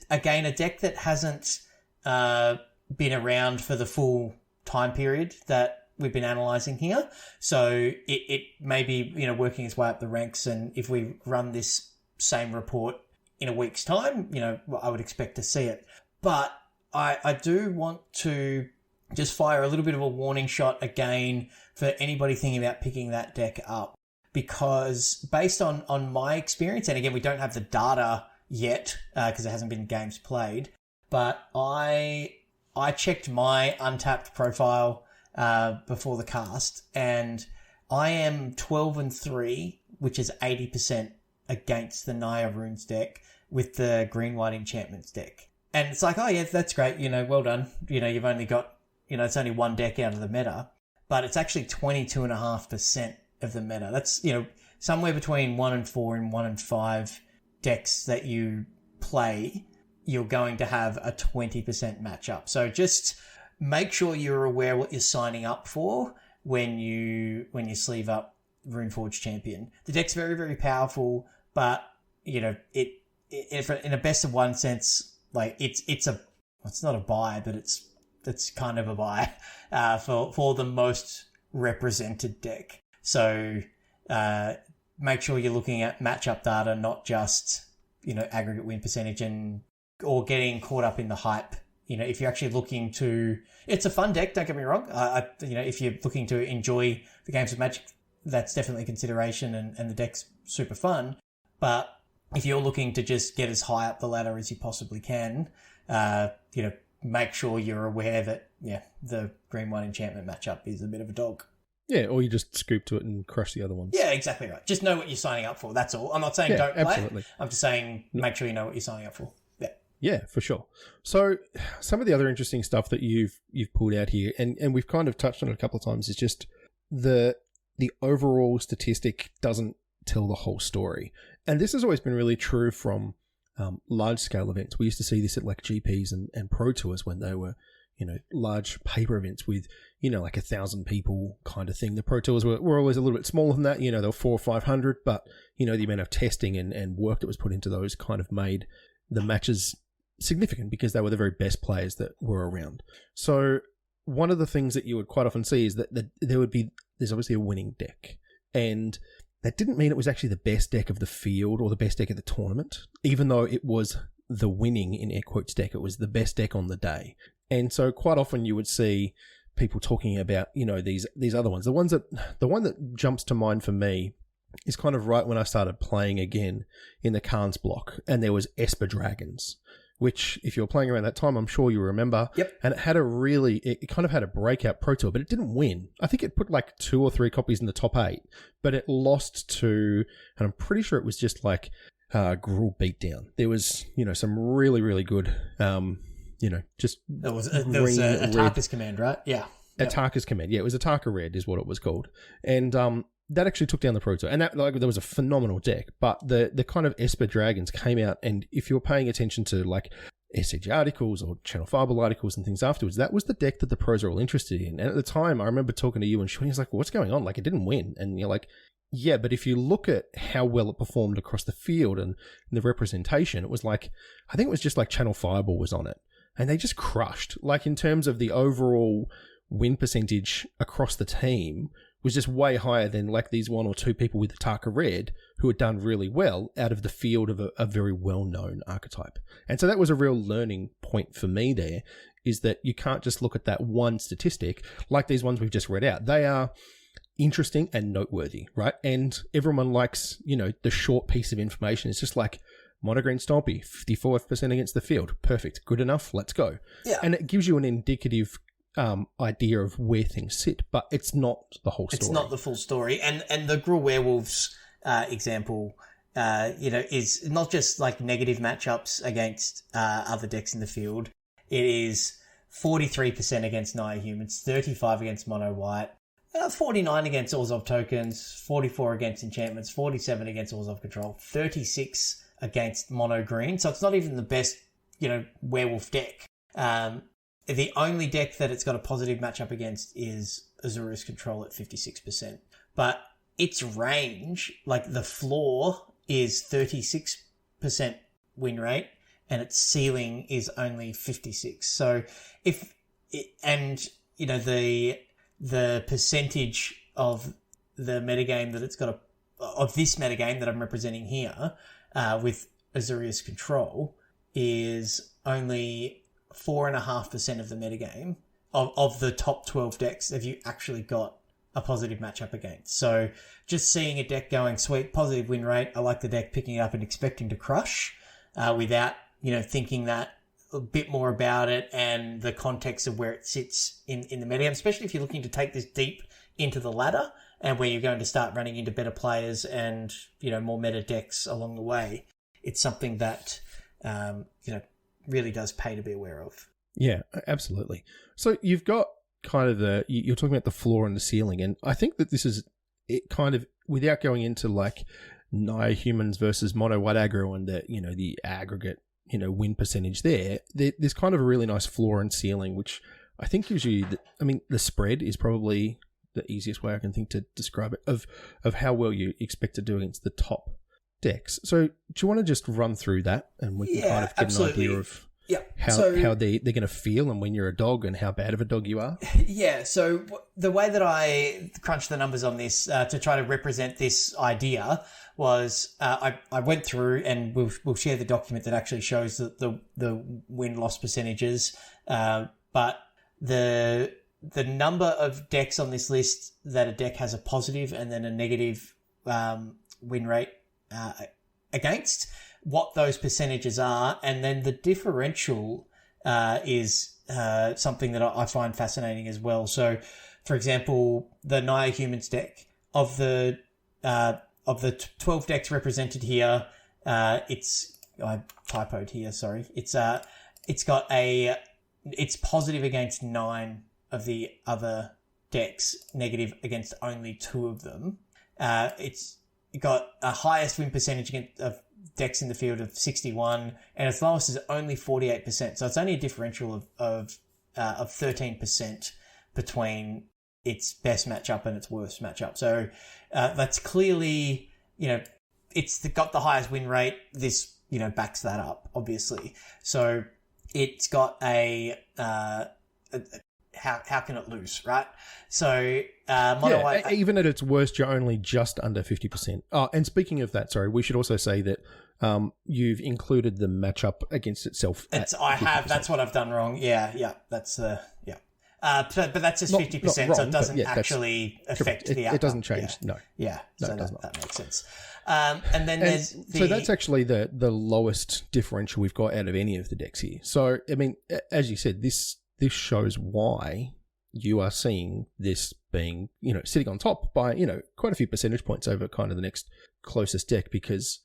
deck that hasn't been around for the full time period that we've been analysing here. So it may be, working its way up the ranks. And if we run this same report in a week's time, I would expect to see it. But I do want to just fire a little bit of a warning shot again for anybody thinking about picking that deck up, because based on my experience, and again, we don't have the data yet because there hasn't been games played, but I checked my Untapped profile before the cast, and I am 12-3, which is 80% against the Naya Runes deck with the green-white enchantments deck. And it's like, oh yeah, that's great, well done. You've only got, it's only one deck out of the meta, but it's actually 22.5% of the meta. That's, somewhere between 1 and 4 and 1 and 5 decks that you play, you're going to have a 20% matchup. So just make sure you're aware what you're signing up for when you sleeve up Runeforge Champion. The deck's very, very powerful, but in a best of one sense, like it's not a buy, but it's kind of a buy for the most represented deck. So make sure you're looking at matchup data, not just aggregate win percentage or getting caught up in the hype. If you're actually looking to, it's a fun deck. Don't get me wrong. If you're looking to enjoy the games of Magic, that's definitely a consideration, and the deck's super fun. But if you're looking to just get as high up the ladder as you possibly can, make sure you're aware that, the green-white enchantment matchup is a bit of a dog. Yeah, or you just scoop to it and crush the other ones. Yeah, exactly right. Just know what you're signing up for. That's all. I'm not saying don't play. Absolutely. I'm just saying make sure you know what you're signing up for. Yeah. Yeah, for sure. So some of the other interesting stuff that you've pulled out here, and we've kind of touched on it a couple of times, is just the overall statistic doesn't tell the whole story. And this has always been really true from large-scale events. We used to see this at like GPs and Pro Tours when they were, large paper events with, like 1,000 people kind of thing. The Pro Tours were always a little bit smaller than that. They were 400 or 500, but, the amount of testing and work that was put into those kind of made the matches significant because they were the very best players that were around. So one of the things that you would quite often see is that there's obviously a winning deck. And that didn't mean it was actually the best deck of the field or the best deck of the tournament, even though it was the winning, in air quotes, deck. It was the best deck on the day. And so quite often you would see people talking about, these other ones. The one that jumps to mind for me is kind of right when I started playing again in the Khans block, and there was Esper Dragons, which if you were playing around that time, I'm sure you remember. Yep. And it had it kind of had a breakout Pro Tour, but it didn't win. I think it put like 2 or 3 copies in the top 8, but it lost to, and I'm pretty sure it was just like Gruul Beatdown. There was, some really, really good, just there was Atarka's Command, right? Yeah. Yep. Atarka's Command. Yeah, it was Atarka Red is what it was called. And that actually took down the Pro Tour. And that there was a phenomenal deck. But the kind of Esper Dragons came out, and if you were paying attention to like SCG articles or Channel Fireball articles and things afterwards, that was the deck that the pros are all interested in. And at the time, I remember talking to you and Shorty was like, what's going on? Like, it didn't win. And you're like, yeah, but if you look at how well it performed across the field and the representation, it was like, I think it was just like Channel Fireball was on it. And they just crushed. Like, in terms of the overall win percentage across the team was just way higher than like these one or two people with the Taka Red who had done really well out of the field of a very well-known archetype. And so that was a real learning point for me there, is that you can't just look at that one statistic like these ones we've just read out. They are interesting and noteworthy, right? And everyone likes, the short piece of information. It's just like Monogreen Stompy, 54% against the field. Perfect. Good enough. Let's go. Yeah. And it gives you an indicative idea of where things sit, but it's not the whole story. It's not the full story. And the Gruul Werewolves example, is not just like negative matchups against other decks in the field. It is 43% against Naya Humans, 35 against Mono White, 49 against Orzhov Tokens, 44 against Enchantments, 47 against Orzhov Control, 36 against Mono Green. So it's not even the best, werewolf deck. The only deck that it's got a positive matchup against is Azorius Control at 56%. But its range, like the floor, is 36% win rate, and its ceiling is only 56. So the percentage of the metagame that it's got of this metagame that I'm representing here, with Azorius Control, is only 4.5% of the metagame of the top 12 decks have you actually got a positive matchup against. So just seeing a deck going, sweet, positive win rate, I like the deck, picking it up and expecting to crush, without, thinking that a bit more about it and the context of where it sits in the metagame, especially if you're looking to take this deep into the ladder and where you're going to start running into better players and, more meta decks along the way. It's something that, really does pay to be aware of. Yeah, absolutely. So you've got kind of you're talking about the floor and the ceiling, and I think that this is it kind of, without going into like Naya Humans versus Mono White aggro and the aggregate, win percentage there's kind of a really nice floor and ceiling, which I think gives you, the spread is probably the easiest way I can think to describe it, of how well you expect to do against the top decks. So do you want to just run through that, and we can kind of get absolutely. an idea of how they're going to feel and when you're a dog and how bad of a dog you are? Yeah, so the way that I crunched the numbers on this to try to represent this idea was I went through, and we'll share the document that actually shows the win-loss percentages, but the number of decks on this list that a deck has a positive and then a negative win rate against, what those percentages are, and then the differential is something that I find fascinating as well. So, for example, the Naya Humans deck, of the 12 decks represented here, I typoed here, sorry. It's positive against 9 of the other decks, negative against only 2 of them. It's got a highest win percentage of decks in the field of 61, and its lowest is only 48%. So it's only a differential of 13% between its best matchup and its worst matchup. So that's clearly, it's got the highest win rate. This, backs that up, obviously. So it's got how can it lose, right? So Mono White, even at its worst, you're only just under 50%. Oh, and speaking of that, sorry, we should also say that you've included the matchup against itself. That's what I've done wrong. Yeah, that's yeah. But that's just 50%, so it doesn't actually affect the outcome. It doesn't change. Yeah. No. Yeah, no, so it does not. That makes sense. And then so that's actually the lowest differential we've got out of any of the decks here. So as you said, this shows why you are seeing this being, sitting on top by, quite a few percentage points over kind of the next closest deck, because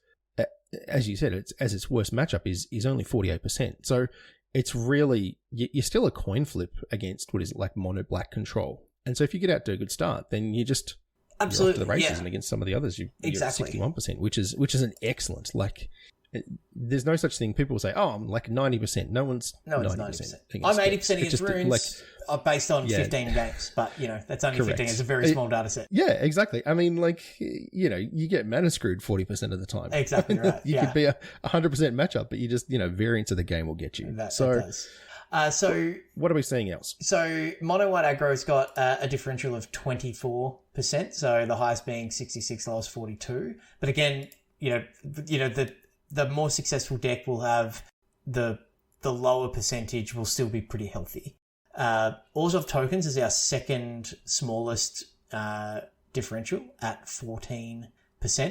as you said, its worst matchup is only 48%. So it's really, you're still a coin flip against what is it, like Mono Black Control. And so if you get out to a good start, then you just absolutely you're off to the races, and against some of the others, you're at 61%, which is an excellent, like, there's no such thing. People will say, "Oh, I'm like 90%." No one's 90%. I'm 80% against runes, based on 15 games, but that's only correct. 15. It's a very small data set. Yeah, exactly. You get mana screwed 40% of the time. Exactly right. You could be a 100% matchup, but you just variance of the game will get you. That does. So What are we seeing else? So mono white aggro's got a differential of 24%. So the highest being 66, lowest 42. But again, the more successful deck will have the lower percentage will still be pretty healthy. Orzhov tokens is our second smallest differential at 14%.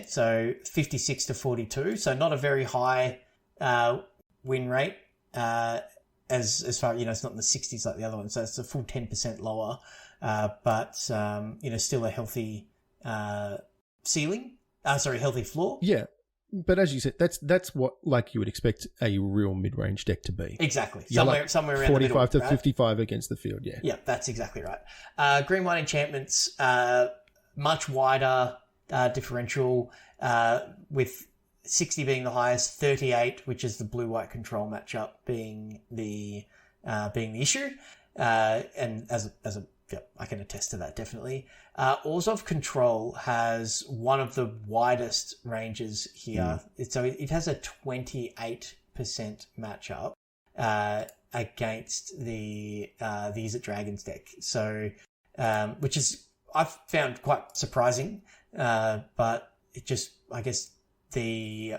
So 56 to 42. So not a very high win rate. As far, it's not in the 60s like the other one. So it's a full 10% lower. But still a healthy ceiling. Healthy floor. Yeah. But as you said, that's what like you would expect a real mid-range deck to be. Exactly. Somewhere around 45 the middle, to right? 55 against the field, yeah. Yeah, that's exactly right. Green white enchantments, much wider differential, with 60 being the highest, 38, which is the blue white control matchup, being the issue. And I can attest to that definitely. Orzhov Control has one of the widest ranges here. It has a 28% matchup against the Izzet Dragons deck. So, which is I've found quite surprising. But it just, I guess the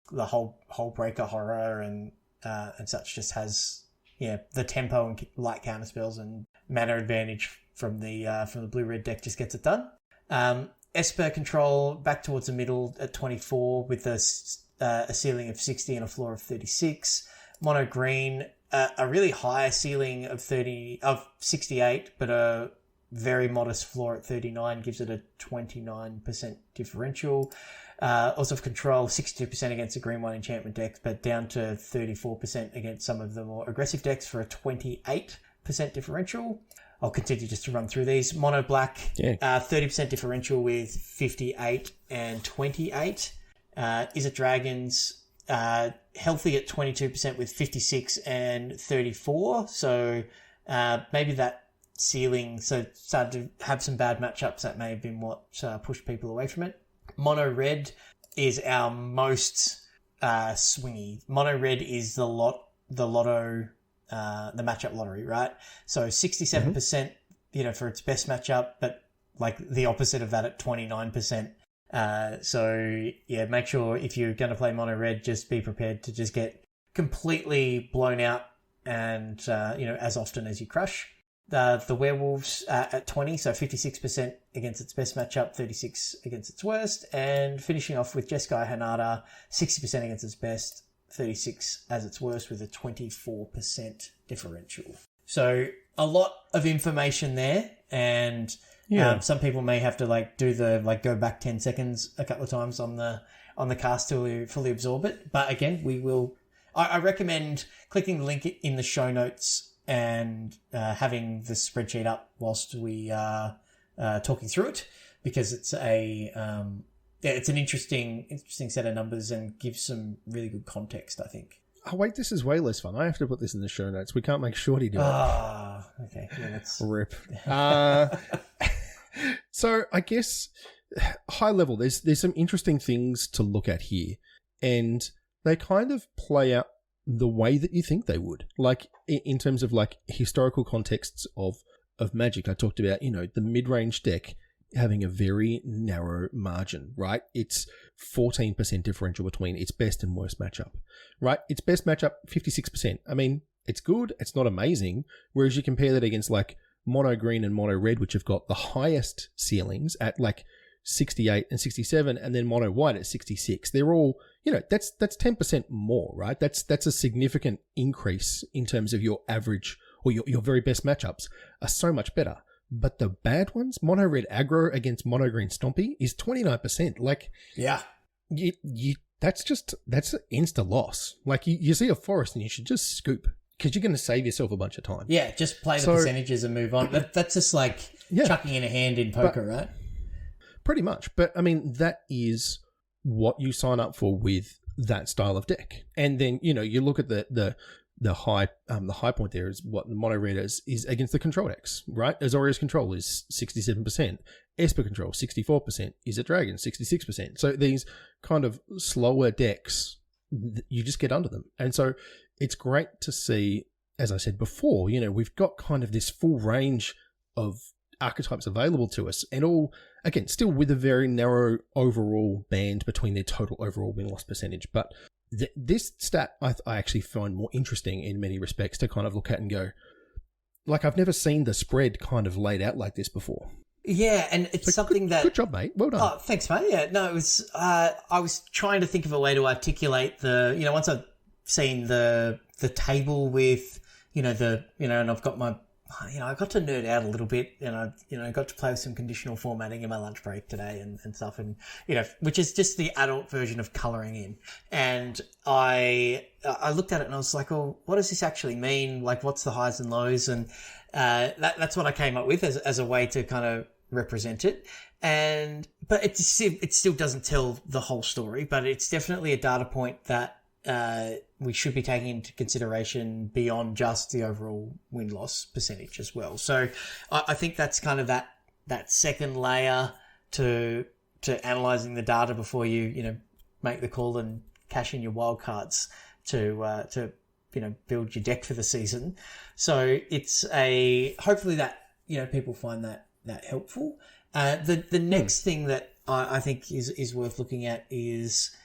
whole breaker horror and such just has the tempo and light counter spells and mana advantage from the blue red deck just gets it done. Esper Control back towards the middle at 24 with a ceiling of 60 and a floor of 36. Mono green, a really high ceiling of 68, but a very modest floor at 39 gives it a 29% differential. Also Control 62% against the green white enchantment decks, but down to 34% against some of the more aggressive decks for a 28% differential. I'll continue just to run through these. Mono black, 30% differential with 58 and 28. Izzet Dragons, healthy at 22% with 56 and 34. So maybe that ceiling, so started to have some bad matchups. That may have been what pushed people away from it. Mono red is our most swingy. Mono red is the lotto, the matchup lottery, right? So 67%, for its best matchup, but like the opposite of that at 29%. So yeah, make sure if you're going to play mono red, just be prepared to just get completely blown out and, as often as you crush. The werewolves at 20, so 56% against its best matchup, 36 against its worst, and finishing off with Jeskai Hanada, 60% against its best, 36 as its worst with a 24% differential. So a lot of information there, and some people may have to do go back 10 seconds a couple of times on the cast to fully absorb it. But again, we will. I recommend clicking the link in the show notes and having the spreadsheet up whilst we are talking through it, because it's it's an interesting set of numbers and gives some really good context, I think. Oh, wait, this is way less fun. I have to put this in the show notes. We can't make Shorty do it. Ah, okay. Yeah, that's... Rip. So I guess high level, there's some interesting things to look at here, and they kind of play out the way that you think they would. Like in terms of like historical contexts of Magic, I talked about, the mid-range deck having a very narrow margin, right? It's 14% differential between its best and worst matchup, right? Its best matchup, 56%. I mean, it's good. It's not amazing. Whereas you compare that against like mono green and mono red, which have got the highest ceilings at like 68 and 67, and then mono white at 66. They're all, that's 10% more, right? That's a significant increase in terms of your average or your very best matchups are so much better. But the bad ones, mono red aggro against mono green stompy is 29%. Like, yeah, that's an insta loss. Like you see a forest and you should just scoop, because you're going to save yourself a bunch of time. Yeah, just play the percentages and move on. That's just like chucking in a hand in poker, right? Pretty much. But I mean, that is what you sign up for with that style of deck. And then, you look at the high point there is what the mono red is against the control decks, right? Azorius Control is 67%, Esper Control 64%, Izzet Dragon 66%. So these kind of slower decks, you just get under them. And so it's great to see as I said before, we've got kind of this full range of archetypes available to us, and all, again, still with a very narrow overall band between their total overall win-loss percentage. But this stat I actually find more interesting in many respects to kind of look at and go, like, I've never seen the spread kind of laid out like this before. Yeah, and it's something that... Good job, mate. Well done. Oh, thanks, mate. Yeah, no, it was... I was trying to think of a way to articulate the... once I've seen the table with, and I've got my... I got to nerd out a little bit, and I got to play with some conditional formatting in my lunch break today and stuff, and, which is just the adult version of colouring in. And I looked at it and I was like, well, what does this actually mean? Like, what's the highs and lows? And that's what I came up with as a way to kind of represent it. But it still doesn't tell the whole story, but it's definitely a data point that we should be taking into consideration beyond just the overall win-loss percentage as well. So I think that's kind of that second layer to analysing the data before you make the call and cash in your wild cards to build your deck for the season. So it's hopefully that people find that helpful. The next thing that I think is worth looking at is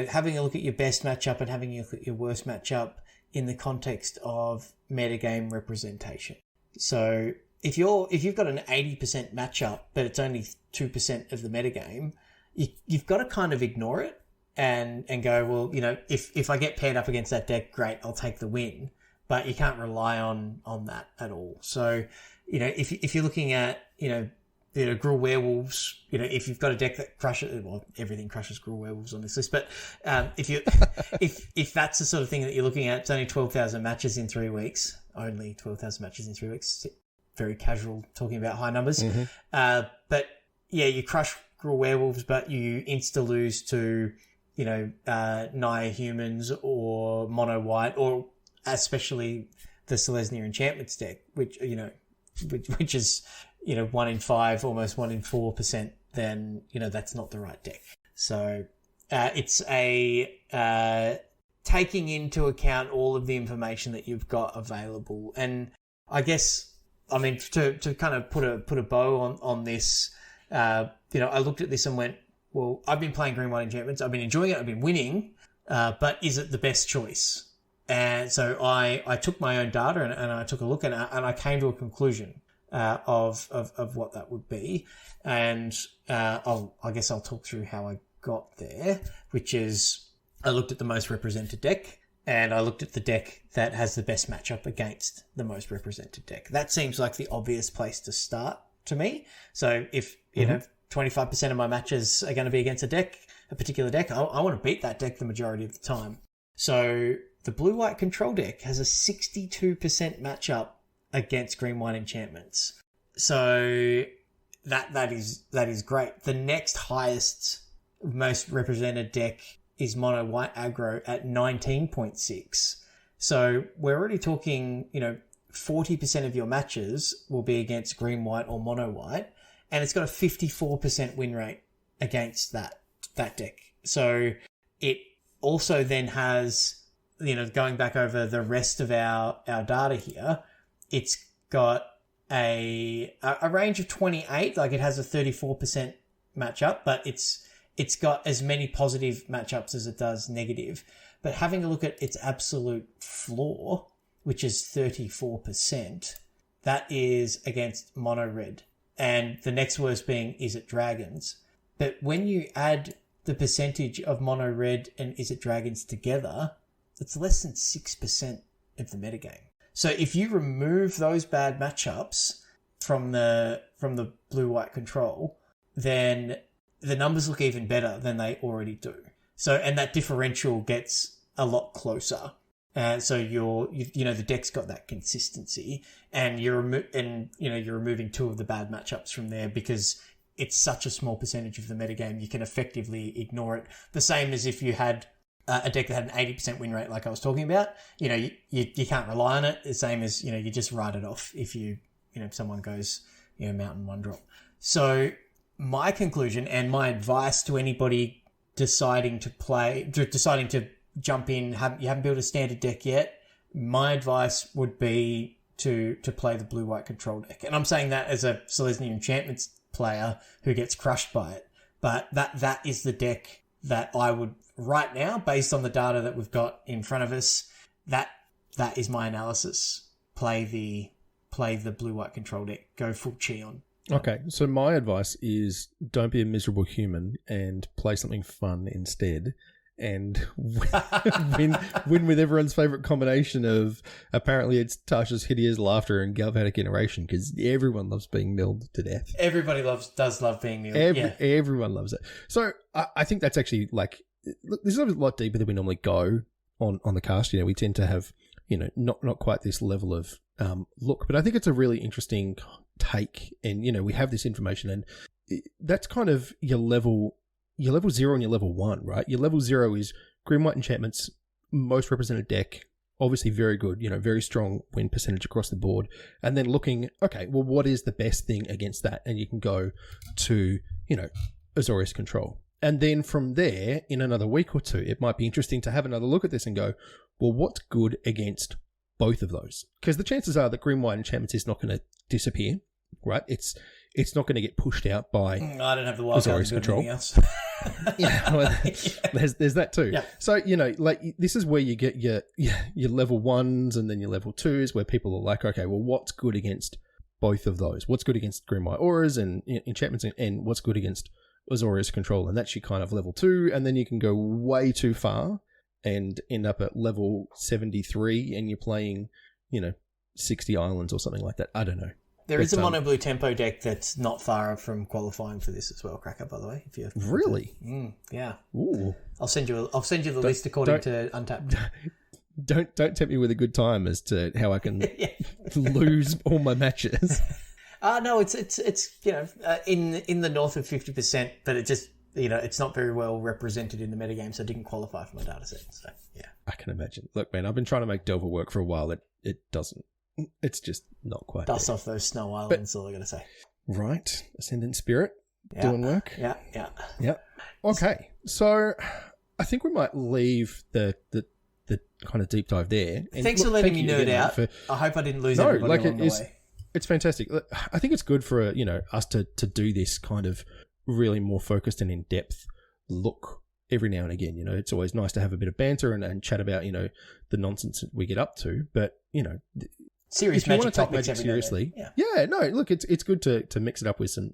having a look at your best matchup and having a look at your worst matchup in the context of metagame representation. So if you've got an 80% matchup, but it's only 2% of the metagame, you've got to kind of ignore it and go, well, if I get paired up against that deck, great, I'll take the win. But you can't rely on that at all. So, if you're looking at, Gruul Werewolves, if you've got a deck that crushes, well, everything crushes Gruul Werewolves on this list, but if that's the sort of thing that you're looking at, it's only 12,000 matches in 3 weeks, only 12,000 matches in 3 weeks, very casual talking about high numbers. Mm-hmm. But yeah, you crush Gruul Werewolves, but you insta lose to, Naya Humans or Mono White, or especially the Selesnya Enchantments deck, which is, 1 in 5, almost 1 in 4%, then, that's not the right deck. So, it's taking into account all of the information that you've got available. And I guess, to kind of put a bow on this, I looked at this and went, well, I've been playing Green White Enchantments. I've been enjoying it. I've been winning. But is it the best choice? And so I took my own data and I took a look and I came to a conclusion of what that would be. And I guess I'll talk through how I got there, which is I looked at the most represented deck and I looked at the deck that has the best matchup against the most represented deck. That seems like the obvious place to start to me. So if, 25% of my matches are going to be against a particular deck, I want to beat that deck the majority of the time. So the blue-white control deck has a 62% matchup against green-white enchantments. So that is great. The next highest, most represented deck is mono white aggro at 19.6. So we're already talking, 40% of your matches will be against green-white or mono-white, and it's got a 54% win rate against that deck. So it also then has, going back over the rest of our data here, it's got a range of 28, like it has a 34% matchup, but it's got as many positive matchups as it does negative. But having a look at its absolute floor, which is 34%, that is against mono red. And the next worst being Is It Dragons. But when you add the percentage of mono red and Is It Dragons together, it's less than 6% of the metagame. So if you remove those bad matchups from the blue-white control, then the numbers look even better than they already do. So, and that differential gets a lot closer. So the deck's got that consistency, and you're removing 2 of the bad matchups from there because it's such a small percentage of the metagame. You can effectively ignore it. The same as if you had a deck that had an 80% win rate, like I was talking about. You can't rely on it. The same as you just write it off if if someone goes mountain 1-drop. So my conclusion and my advice to anybody deciding to jump in, you haven't built a standard deck yet, my advice would be to play the blue-white control deck. And I'm saying that as a Selesnya Enchantments player who gets crushed by it. But that is the deck that I would, right now, based on the data that we've got in front of us, that is my analysis. Play the blue-white control deck. Go full Cheon. Okay, so my advice is don't be a miserable human and play something fun instead. And win with everyone's favourite combination of, apparently it's Tasha's hideous laughter and galvanic iteration, because everyone loves being milled to death. Everybody does love being milled. Everyone loves it. So I think that's actually like, look, this is a lot deeper than we normally go on the cast. We tend to have, not quite this level of look, but I think it's a really interesting take. And, we have this information, and that's kind of your level 0 and your level 1, right? Your level 0 is green white enchantments, most represented deck, obviously very good, very strong win percentage across the board. And then looking, okay, well, what is the best thing against that? And you can go to, Azorius Control. And then from there, in another week or two, it might be interesting to have another look at this and go, well, what's good against both of those? Because the chances are that green white enchantments is not going to disappear, right? It's not going to get pushed out by I don't have the wild card to do anything else. There's that too. Yeah. So, this is where you get your level 1s and then your level 2s, where people are like, okay, well, what's good against both of those? What's good against green white auras and enchantments, and what's good against Azorius Control? And that's your kind of level 2, and then you can go way too far and end up at level 73 and you're playing, 60 islands or something like that. I don't know. There is a mono blue tempo deck that's not far from qualifying for this as well, Cracker, by the way. If you really? Yeah. Ooh. I'll send you the list according to Untapped. Don't tempt me with a good time as to how I can lose all my matches. No, it's in the north of 50%, but it just it's not very well represented in the metagame, so it didn't qualify for my data set. So yeah. I can imagine. Look, man, I've been trying to make Delver work for a while. It doesn't. It's just not quite dust there. Off those snow islands, that's all I gotta say. Right. Ascendant Spirit doing work. Yeah. Okay. So I think we might leave the kind of deep dive there. And thanks for letting me nerd out. I hope I didn't lose everybody along the way. It's fantastic. I think it's good for us to do this kind of really more focused and in-depth look every now and again. It's always nice to have a bit of banter and chat about the nonsense that we get up to, but serious if you Magic want to take topics Magic seriously, look, it's good to mix it up with some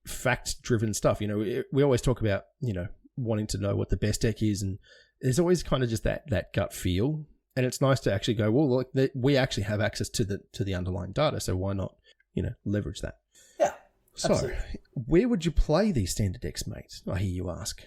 fact-driven stuff. We always talk about wanting to know what the best deck is, and there's always kind of just that gut feel, and it's nice to actually go, well, look, we actually have access to the underlying data, so why not leverage that? Yeah. So, absolutely. Where would you play these standard decks, mate? I hear you ask.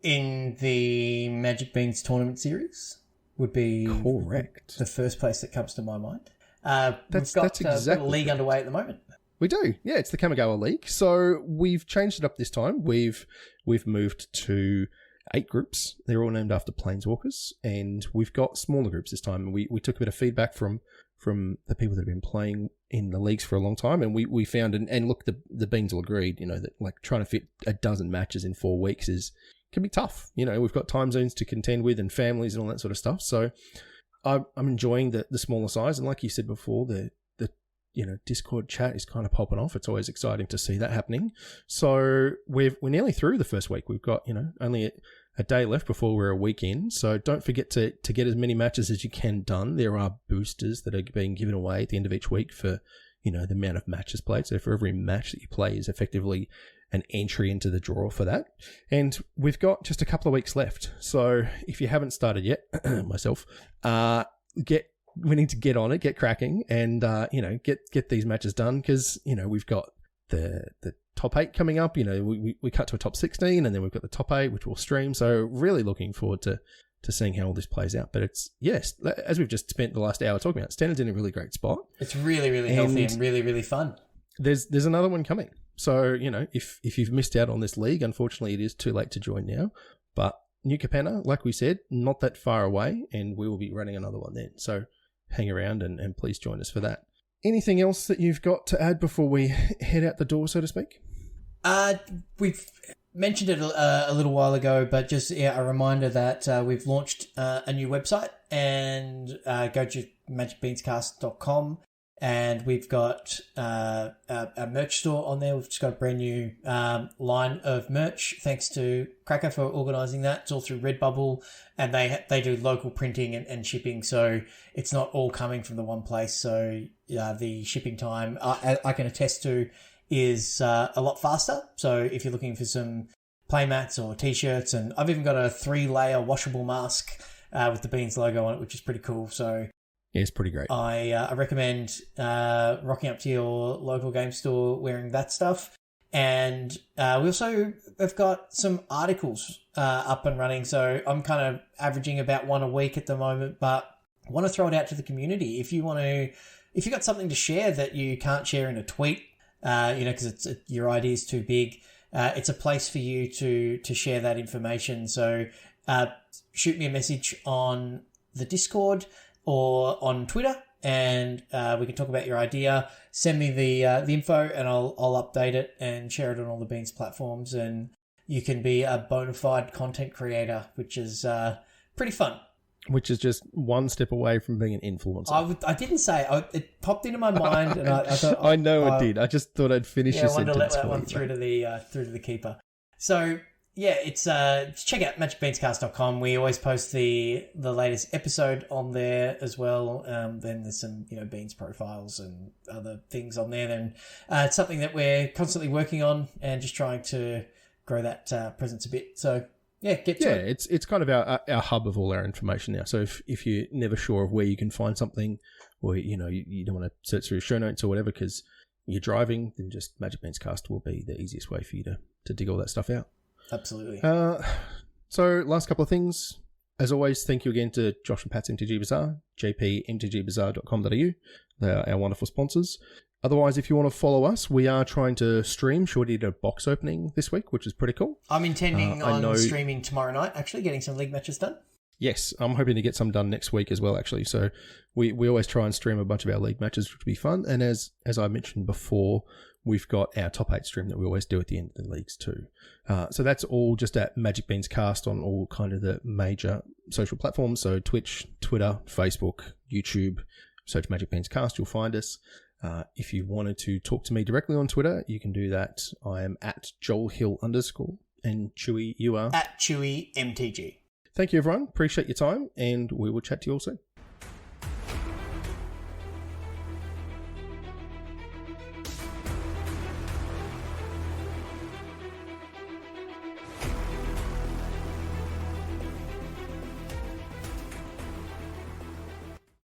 In the Magic Beans tournament series would be correct. The first place that comes to my mind. That's we've got exactly a league underway at the moment. We do, yeah. It's the Kamigawa League. So we've changed it up this time. We've moved to 8 groups. They're all named after planeswalkers, and we've got smaller groups this time. We took a bit of feedback from the people that have been playing in the leagues for a long time, and we found and look, the Beans all agreed, that like trying to fit a dozen matches in 4 weeks can be tough. We've got time zones to contend with and families and all that sort of stuff. So I'm enjoying the smaller size, and like you said before, the Discord chat is kind of popping off. It's always exciting to see that happening. So we're nearly through the first week. We've got only a day left before we're a week in. So don't forget to get as many matches as you can done. There are boosters that are being given away at the end of each week for the amount of matches played. So for every match that you play is effectively an entry into the draw for that. And we've got just a couple of weeks left. So if you haven't started yet, myself, we need to get on it, get cracking, and get these matches done, because we've got the top 8 coming up. We cut to a top 16, and then we've got the top 8, which we'll stream. So really looking forward to seeing how all this plays out. But it's, yes, as we've just spent the last hour talking about, Standard's in a really great spot. It's really, really healthy and really, really fun. There's another one coming. So, if you've missed out on this league, unfortunately it is too late to join now. But New Capenna, like we said, not that far away, and we will be running another one then. So hang around and please join us for that. Anything else that you've got to add before we head out the door, so to speak? mentioned it a little while ago, but just a reminder that we've launched a new website, and go to magicbeanscast.com, and we've got a merch store on there. We've just got a brand new line of merch, thanks to Cracker for organising that. It's all through Redbubble, and they do local printing and shipping, so it's not all coming from the one place. So the shipping time, I can attest to, is a lot faster. So if you're looking for some playmats or t-shirts, and I've even got a 3-layer washable mask with the Beans logo on it, which is pretty cool. So yeah, it's pretty great. I recommend rocking up to your local game store wearing that stuff. And we also have got some articles up and running. So I'm kind of averaging about one a week at the moment, but I want to throw it out to the community. If you've got something to share that you can't share in a tweet, because your idea is too big, it's a place for you to share that information. So shoot me a message on the Discord or on Twitter, and we can talk about your idea. Send me the info, and I'll update it and share it on all the Beans platforms, and you can be a bona fide content creator, which is pretty fun. Which is just one step away from being an influencer. I didn't say it popped into my mind, and I thought I know it did. I just thought I'd finish your sentence. I wanted to let that one through to the keeper. So yeah, it's check out magicbeanscast.com. We always post the latest episode on there as well. Then there's some Beans profiles and other things on there. Then it's something that we're constantly working on and just trying to grow that presence a bit. So yeah, get to it. It's kind of our hub of all our information now. So if you're never sure of where you can find something, or you don't want to search through show notes or whatever because you're driving, then just Magic Beans Cast will be the easiest way for you to dig all that stuff out. Absolutely. So last couple of things. As always, thank you again to Josh and Pat's MTG Bazaar, jpmtgbazaar.com.au. They are our wonderful sponsors. Otherwise, if you want to follow us, we are trying to stream. Shorty did a box opening this week, which is pretty cool. I'm intending on streaming tomorrow night, actually, getting some league matches done. Yes, I'm hoping to get some done next week as well, actually. So we always try and stream a bunch of our league matches, which would be fun. And as I mentioned before, we've got our top 8 stream that we always do at the end of the leagues too. So that's all just at Magic Beans Cast on all kind of the major social platforms. So Twitch, Twitter, Facebook, YouTube. Search Magic Beans Cast, you'll find us. If you wanted to talk to me directly on Twitter, you can do that. I am at JoelHill_. And Chewy, you are? At ChewyMTG. Thank you, everyone. Appreciate your time, and we will chat to you all soon.